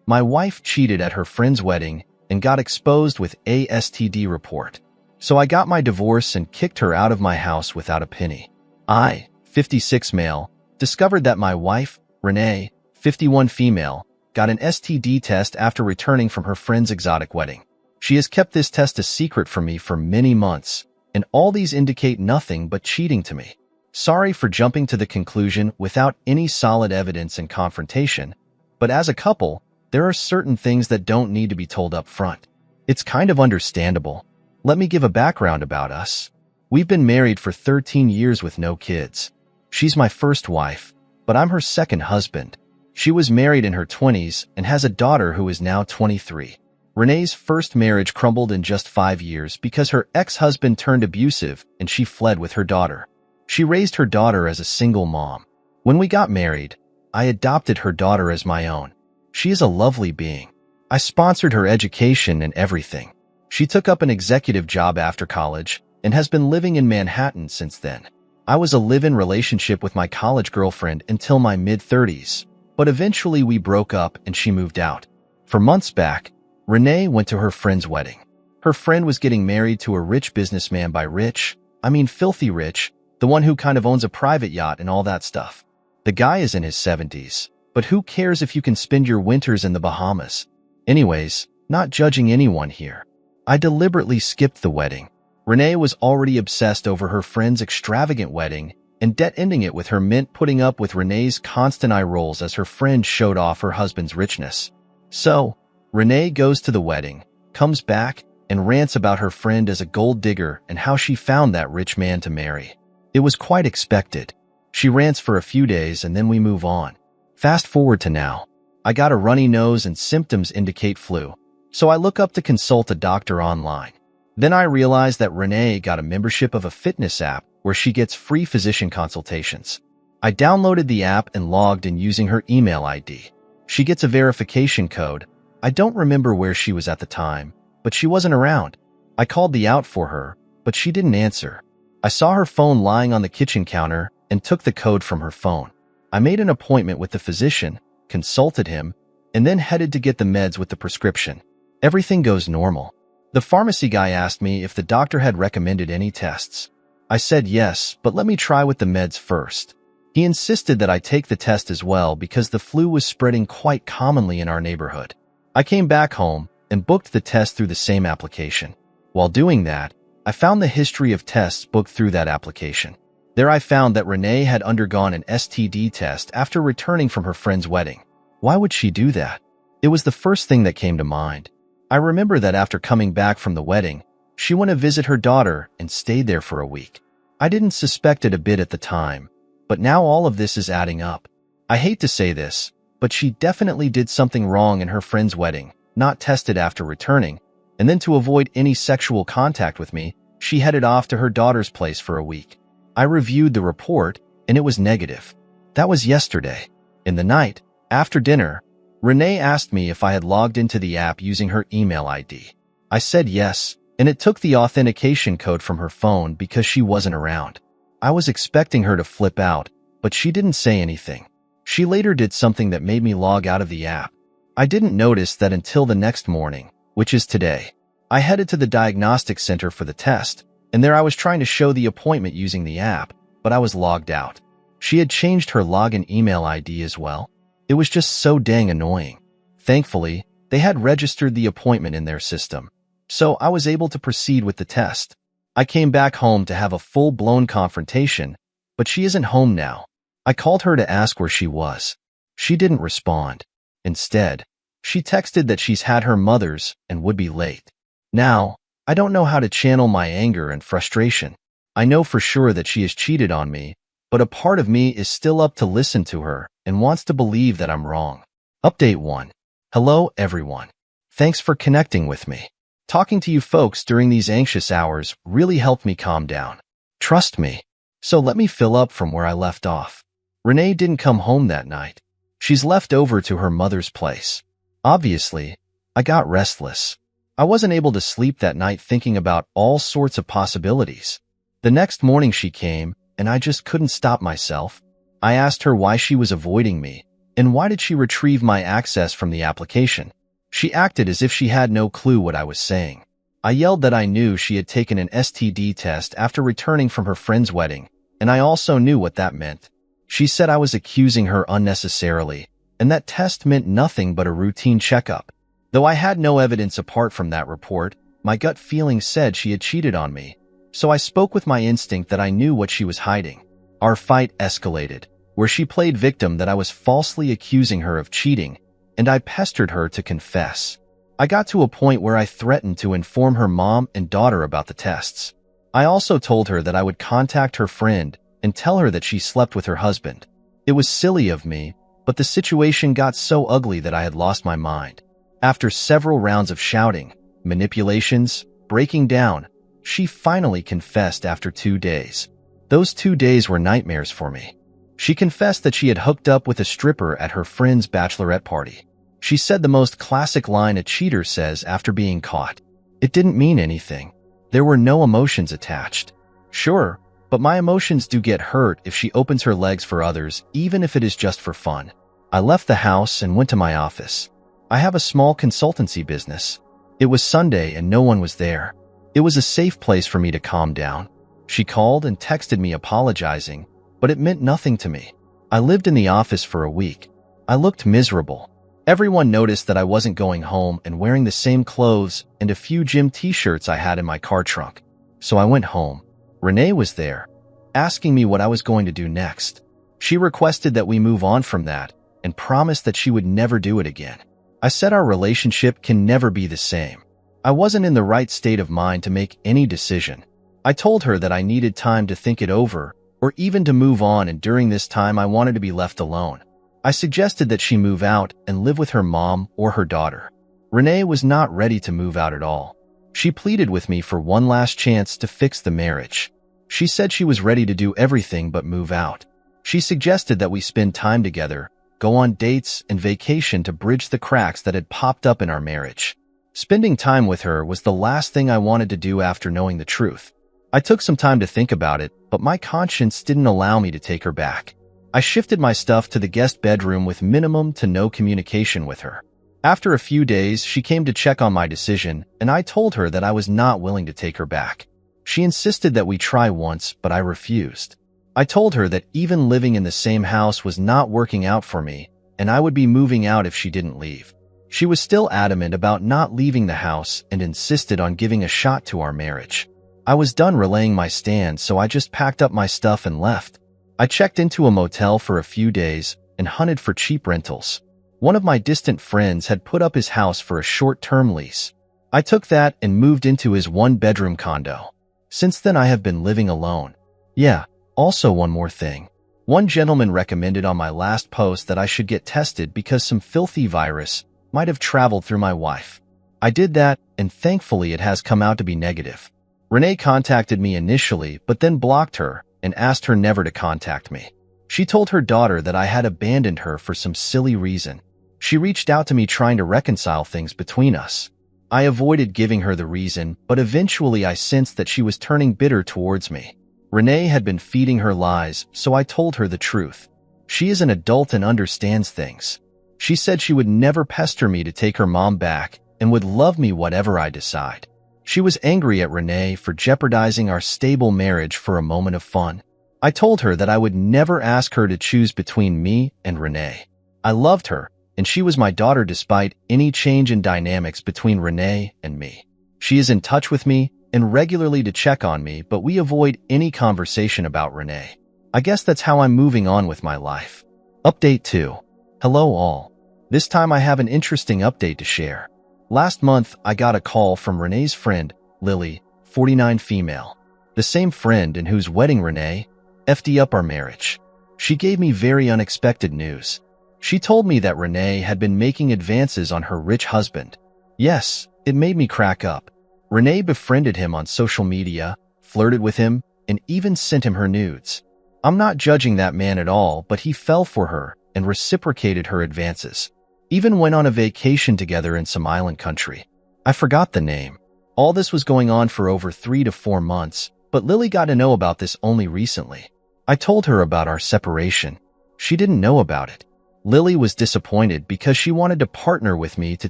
My wife cheated at her friend's wedding and got exposed with a STD report. So I got my divorce and kicked her out of my house without a penny. I, 56 male, discovered that my wife, Renee, 51 female, got an STD test after returning from her friend's exotic wedding. She has kept this test a secret from me for many months, and all these indicate nothing but cheating to me. Sorry for jumping to the conclusion without any solid evidence and confrontation, but as a couple, there are certain things that don't need to be told up front. It's kind of understandable. Let me give a background about us. We've been married for 13 years with no kids. She's my first wife, but I'm her second husband. She was married in her 20s and has a daughter who is now 23. Renee's first marriage crumbled in just 5 years because her ex-husband turned abusive and she fled with her daughter. She raised her daughter as a single mom. When we got married, I adopted her daughter as my own. She is a lovely being. I sponsored her education and everything. She took up an executive job after college and has been living in Manhattan since then. I was a live-in relationship with my college girlfriend until my mid-30s, but eventually we broke up and she moved out. For months back, Renee went to her friend's wedding. Her friend was getting married to a rich businessman. By rich, I mean filthy rich, the one who kind of owns a private yacht and all that stuff. The guy is in his 70s, but who cares if you can spend your winters in the Bahamas? Anyways, not judging anyone here. I deliberately skipped the wedding. Renee was already obsessed over her friend's extravagant wedding and debt-ending it with her putting up with Renee's constant eye rolls as her friend showed off her husband's richness. So, Renee goes to the wedding, comes back, and rants about her friend as a gold digger and how she found that rich man to marry. It was quite expected. She rants for a few days and then we move on. Fast forward to now. I got a runny nose and symptoms indicate flu. So I look up to consult a doctor online. Then I realize that Renee got a membership of a fitness app where she gets free physician consultations. I downloaded the app and logged in using her email ID. She gets a verification code. I don't remember where she was at the time, but she wasn't around. I called the out for her, but she didn't answer. I saw her phone lying on the kitchen counter and took the code from her phone. I made an appointment with the physician, consulted him, and then headed to get the meds with the prescription. Everything goes normal. The pharmacy guy asked me if the doctor had recommended any tests. I said yes, but let me try with the meds first. He insisted that I take the test as well because the flu was spreading quite commonly in our neighborhood. I came back home and booked the test through the same application. While doing that, I found the history of tests booked through that application. There I found that Renee had undergone an STD test after returning from her friend's wedding. Why would she do that? It was the first thing that came to mind. I remember that after coming back from the wedding, she went to visit her daughter and stayed there for a week. I didn't suspect it a bit at the time, but now all of this is adding up. I hate to say this, but she definitely did something wrong in her friend's wedding, not tested after returning, and then to avoid any sexual contact with me, she headed off to her daughter's place for a week. I reviewed the report, and it was negative. That was yesterday. In the night, after dinner, Renee asked me if I had logged into the app using her email ID. I said yes, and it took the authentication code from her phone because she wasn't around. I was expecting her to flip out, but she didn't say anything. She later did something that made me log out of the app. I didn't notice that until the next morning, which is today. I headed to the diagnostic center for the test, and there I was trying to show the appointment using the app, but I was logged out. She had changed her login email ID as well. It was just so dang annoying. Thankfully, they had registered the appointment in their system, so I was able to proceed with the test. I came back home to have a full-blown confrontation, but she isn't home now. I called her to ask where she was. She didn't respond. Instead, she texted that she's had her mother's and would be late. Now, I don't know how to channel my anger and frustration. I know for sure that she has cheated on me, but a part of me is still up to listen to her and wants to believe that I'm wrong. Update 1. Hello, everyone. Thanks for connecting with me. Talking to you folks during these anxious hours really helped me calm down. Trust me. So let me fill up from where I left off. Renee didn't come home that night. She's left over to her mother's place. Obviously, I got restless. I wasn't able to sleep that night thinking about all sorts of possibilities. The next morning she came, and I just couldn't stop myself. I asked her why she was avoiding me, And why did she retrieve my access from the application? She acted as if she had no clue what I was saying. I yelled that I knew she had taken an STD test after returning from her friend's wedding, and I also knew what that meant. She said I was accusing her unnecessarily, and that test meant nothing but a routine checkup. Though I had no evidence apart from that report, my gut feeling said she had cheated on me, so I spoke with my instinct that I knew what she was hiding. Our fight escalated, where she played victim that I was falsely accusing her of cheating, and I pestered her to confess. I got to a point where I threatened to inform her mom and daughter about the tests. I also told her that I would contact her friend and tell her that she slept with her husband. It was silly of me, but the situation got so ugly that I had lost my mind. After several rounds of shouting, manipulations, breaking down, she finally confessed after 2 days. Those 2 days were nightmares for me. She confessed that she had hooked up with a stripper at her friend's bachelorette party. She said the most classic line a cheater says after being caught. It didn't mean anything. There were no emotions attached. Sure, but my emotions do get hurt if she opens her legs for others, even if it is just for fun. I left the house and went to my office. I have a small consultancy business. It was Sunday and no one was there. It was a safe place for me to calm down. She called and texted me apologizing, but it meant nothing to me. I lived in the office for a week. I looked miserable. Everyone noticed that I wasn't going home and wearing the same clothes and a few gym t-shirts I had in my car trunk. So I went home. Renee was there, asking me what I was going to do next. She requested that we move on from that and promised that she would never do it again. I said our relationship can never be the same. I wasn't in the right state of mind to make any decision. I told her that I needed time to think it over or even to move on, and during this time I wanted to be left alone. I suggested that she move out and live with her mom or her daughter. Renee was not ready to move out at all. She pleaded with me for one last chance to fix the marriage. She said she was ready to do everything but move out. She suggested that we spend time together, go on dates and vacation to bridge the cracks that had popped up in our marriage. Spending time with her was the last thing I wanted to do after knowing the truth. I took some time to think about it, but my conscience didn't allow me to take her back. I shifted my stuff to the guest bedroom with minimum to no communication with her. After a few days, she came to check on my decision, and I told her that I was not willing to take her back. She insisted that we try once, but I refused. I told her that even living in the same house was not working out for me, and I would be moving out if she didn't leave. She was still adamant about not leaving the house and insisted on giving a shot to our marriage. I was done relaying my stand, so I just packed up my stuff and left. I checked into a motel for a few days and hunted for cheap rentals. One of my distant friends had put up his house for a short-term lease. I took that and moved into his one-bedroom condo. Since then, I have been living alone. Yeah, also one more thing. One gentleman recommended on my last post that I should get tested because some filthy virus might have traveled through my wife. I did that, and thankfully it has come out to be negative. Renee contacted me initially, but then blocked her and asked her never to contact me. She told her daughter that I had abandoned her for some silly reason. She reached out to me trying to reconcile things between us. I avoided giving her the reason, but eventually I sensed that she was turning bitter towards me. Renee had been feeding her lies, so I told her the truth. She is an adult and understands things. She said she would never pester me to take her mom back and would love me whatever I decide. She was angry at Renee for jeopardizing our stable marriage for a moment of fun. I told her that I would never ask her to choose between me and Renee. I loved her, and she was my daughter despite any change in dynamics between Renee and me. She is in touch with me and regularly to check on me, but we avoid any conversation about Renee. I guess that's how I'm moving on with my life. Update 2. Hello all. This time I have an interesting update to share. Last month, I got a call from Renee's friend, Lily, 49 female. The same friend in whose wedding Renee FD up our marriage. She gave me very unexpected news. She told me that Renee had been making advances on her rich husband. Yes, it made me crack up. Renee befriended him on social media, flirted with him, and even sent him her nudes. I'm not judging that man at all, but he fell for her and reciprocated her advances. Even went on a vacation together in some island country. I forgot the name. All this was going on for over 3 to 4 months, but Lily got to know about this only recently. I told her about our separation. She didn't know about it. Lily was disappointed because she wanted to partner with me to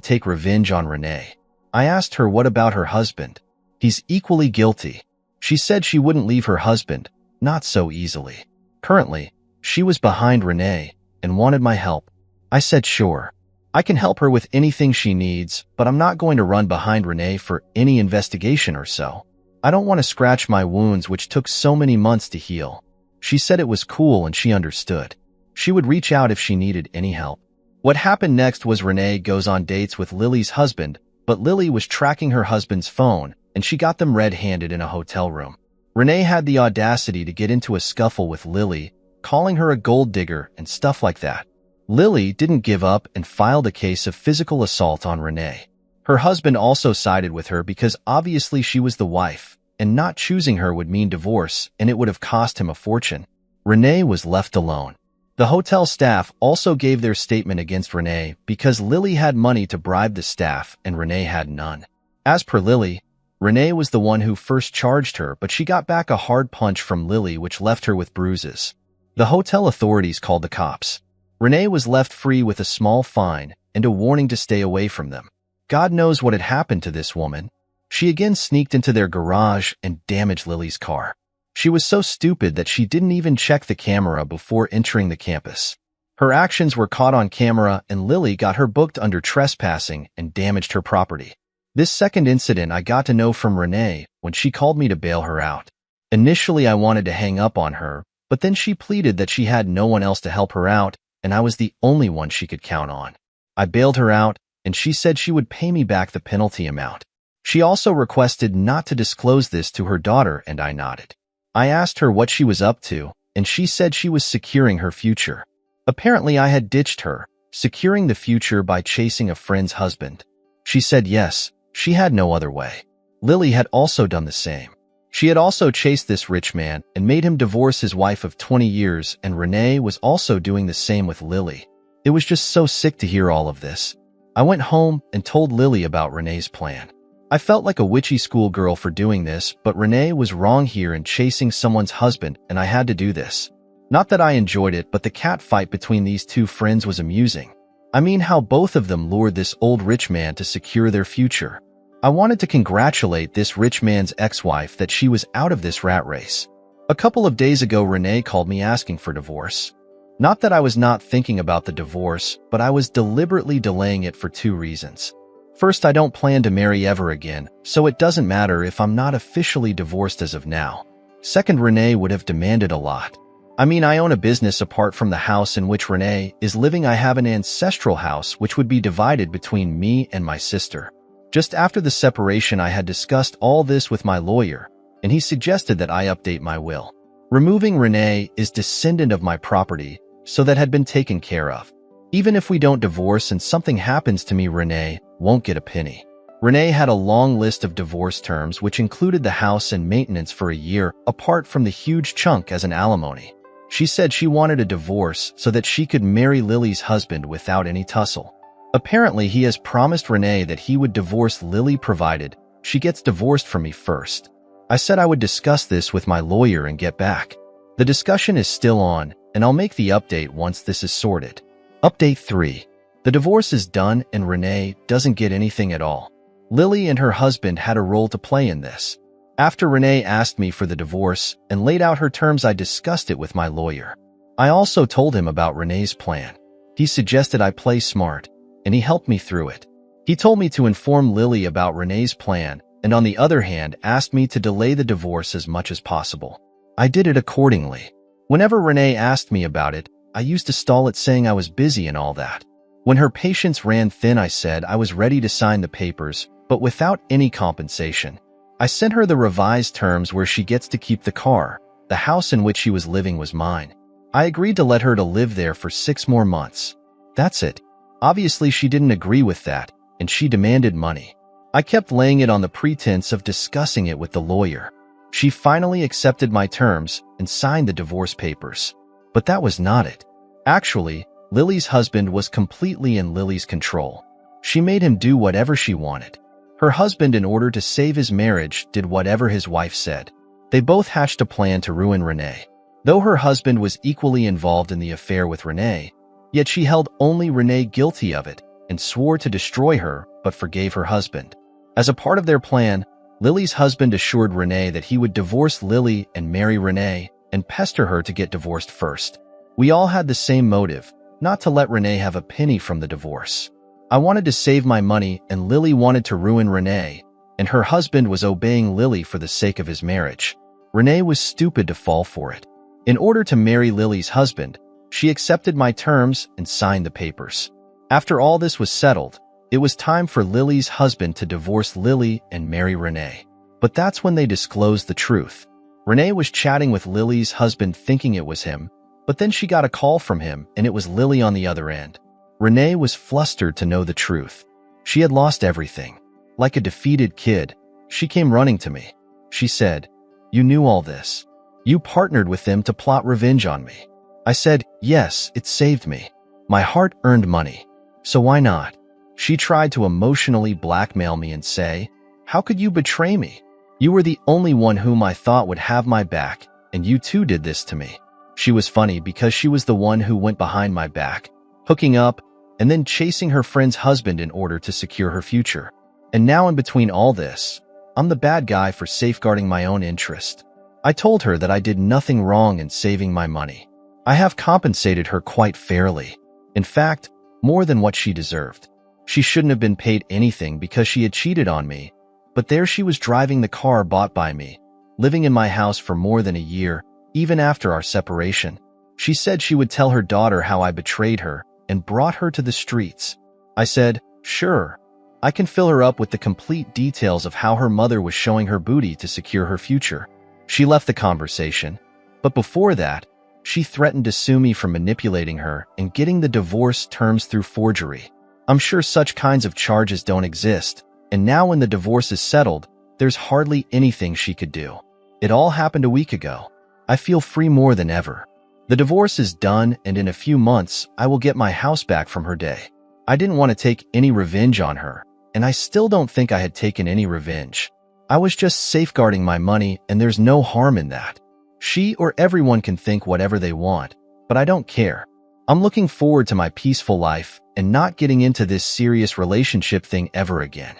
take revenge on Renee. I asked her what about her husband. He's equally guilty. She said she wouldn't leave her husband, not so easily. Currently, she was behind Renee and wanted my help. I said sure. I can help her with anything she needs, but I'm not going to run behind Renee for any investigation or so. I don't want to scratch my wounds which took so many months to heal. She said it was cool and she understood. She would reach out if she needed any help. What happened next was Renee goes on dates with Lily's husband, but Lily was tracking her husband's phone and she got them red-handed in a hotel room. Renee had the audacity to get into a scuffle with Lily, calling her a gold digger and stuff like that. Lily didn't give up and filed a case of physical assault on Renee. Her husband also sided with her because obviously she was the wife, and not choosing her would mean divorce, and it would have cost him a fortune. Renee was left alone. The hotel staff also gave their statement against Renee because Lily had money to bribe the staff and Renee had none. As per Lily, Renee was the one who first charged her, but she got back a hard punch from Lily which left her with bruises. The hotel authorities called the cops. Renee was left free with a small fine and a warning to stay away from them. God knows what had happened to this woman. She again sneaked into their garage and damaged Lily's car. She was so stupid that she didn't even check the camera before entering the campus. Her actions were caught on camera and Lily got her booked under trespassing and damaged her property. This second incident I got to know from Renee when she called me to bail her out. Initially I wanted to hang up on her, but then she pleaded that she had no one else to help her out and I was the only one she could count on. I bailed her out, and she said she would pay me back the penalty amount. She also requested not to disclose this to her daughter, and I nodded. I asked her what she was up to, and she said she was securing her future. Apparently, I had ditched her, securing the future by chasing a friend's husband. She said yes, she had no other way. Lily had also done the same. She had also chased this rich man and made him divorce his wife of 20 years, and Renee was also doing the same with Lily. It was just so sick to hear all of this. I went home and told Lily about Renee's plan. I felt like a witchy schoolgirl for doing this, but Renee was wrong here in chasing someone's husband, and I had to do this. Not that I enjoyed it, but the cat fight between these two friends was amusing. I mean how both of them lured this old rich man to secure their future. I wanted to congratulate this rich man's ex-wife that she was out of this rat race. A couple of days ago, Renee called me asking for divorce. Not that I was not thinking about the divorce, but I was deliberately delaying it for two reasons. First, I don't plan to marry ever again, so it doesn't matter if I'm not officially divorced as of now. Second, Renee would have demanded a lot. I mean, I own a business apart from the house in which Renee is living. I have an ancestral house which would be divided between me and my sister. Just after the separation, I had discussed all this with my lawyer, and he suggested that I update my will. Removing Renee is descendant of my property, so that had been taken care of. Even if we don't divorce and something happens to me, Renee won't get a penny. Renee had a long list of divorce terms which included the house and maintenance for a year, apart from the huge chunk as an alimony. She said she wanted a divorce so that she could marry Lily's husband without any tussle. Apparently, he has promised Renee that he would divorce Lily provided she gets divorced from me first. I said I would discuss this with my lawyer and get back. The discussion is still on, and I'll make the update once this is sorted. Update 3. The divorce is done and Renee doesn't get anything at all. Lily and her husband had a role to play in this. After Renee asked me for the divorce and laid out her terms, I discussed it with my lawyer. I also told him about Renee's plan. He suggested I play smart, and he helped me through it. He told me to inform Lily about Renee's plan, and on the other hand, asked me to delay the divorce as much as possible. I did it accordingly. Whenever Renee asked me about it, I used to stall it saying I was busy and all that. When her patience ran thin, I said I was ready to sign the papers, but without any compensation. I sent her the revised terms where she gets to keep the car. The house in which she was living was mine. I agreed to let her to live there for 6 more months. That's it. Obviously, she didn't agree with that, and she demanded money. I kept laying it on the pretense of discussing it with the lawyer. She finally accepted my terms and signed the divorce papers. But that was not it. Actually, Lily's husband was completely in Lily's control. She made him do whatever she wanted. Her husband, in order to save his marriage, did whatever his wife said. They both hatched a plan to ruin Renee. Though her husband was equally involved in the affair with Renee, Yet she held only Renee guilty of it and swore to destroy her, but forgave her husband. As a part of their plan, Lily's husband assured Renee that he would divorce Lily and marry Renee and pester her to get divorced first. We all had the same motive, not to let Renee have a penny from the divorce. I wanted to save my money and Lily wanted to ruin Renee, and her husband was obeying Lily for the sake of his marriage. Renee was stupid to fall for it. In order to marry Lily's husband, she accepted my terms and signed the papers. After all this was settled, it was time for Lily's husband to divorce Lily and marry Renee. But that's when they disclosed the truth. Renee was chatting with Lily's husband thinking it was him, but then she got a call from him and it was Lily on the other end. Renee was flustered to know the truth. She had lost everything. Like a defeated kid, she came running to me. She said, "You knew all this. You partnered with them to plot revenge on me." I said, "Yes, it saved me. My heart earned money. So why not?" She tried to emotionally blackmail me and say, "How could you betray me? You were the only one whom I thought would have my back, and you too did this to me." She was funny because she was the one who went behind my back, hooking up, and then chasing her friend's husband in order to secure her future. And now in between all this, I'm the bad guy for safeguarding my own interest. I told her that I did nothing wrong in saving my money. I have compensated her quite fairly. In fact, more than what she deserved. She shouldn't have been paid anything because she had cheated on me, but there she was driving the car bought by me, living in my house for more than a year, even after our separation. She said she would tell her daughter how I betrayed her and brought her to the streets. I said, "Sure, I can fill her up with the complete details of how her mother was showing her booty to secure her future." She left the conversation, but before that, she threatened to sue me for manipulating her and getting the divorce terms through forgery. I'm sure such kinds of charges don't exist, and now when the divorce is settled, there's hardly anything she could do. It all happened a week ago. I feel free more than ever. The divorce is done, and in a few months, I will get my house back from her day. I didn't want to take any revenge on her, and I still don't think I had taken any revenge. I was just safeguarding my money, and there's no harm in that. She or everyone can think whatever they want, but I don't care. I'm looking forward to my peaceful life and not getting into this serious relationship thing ever again.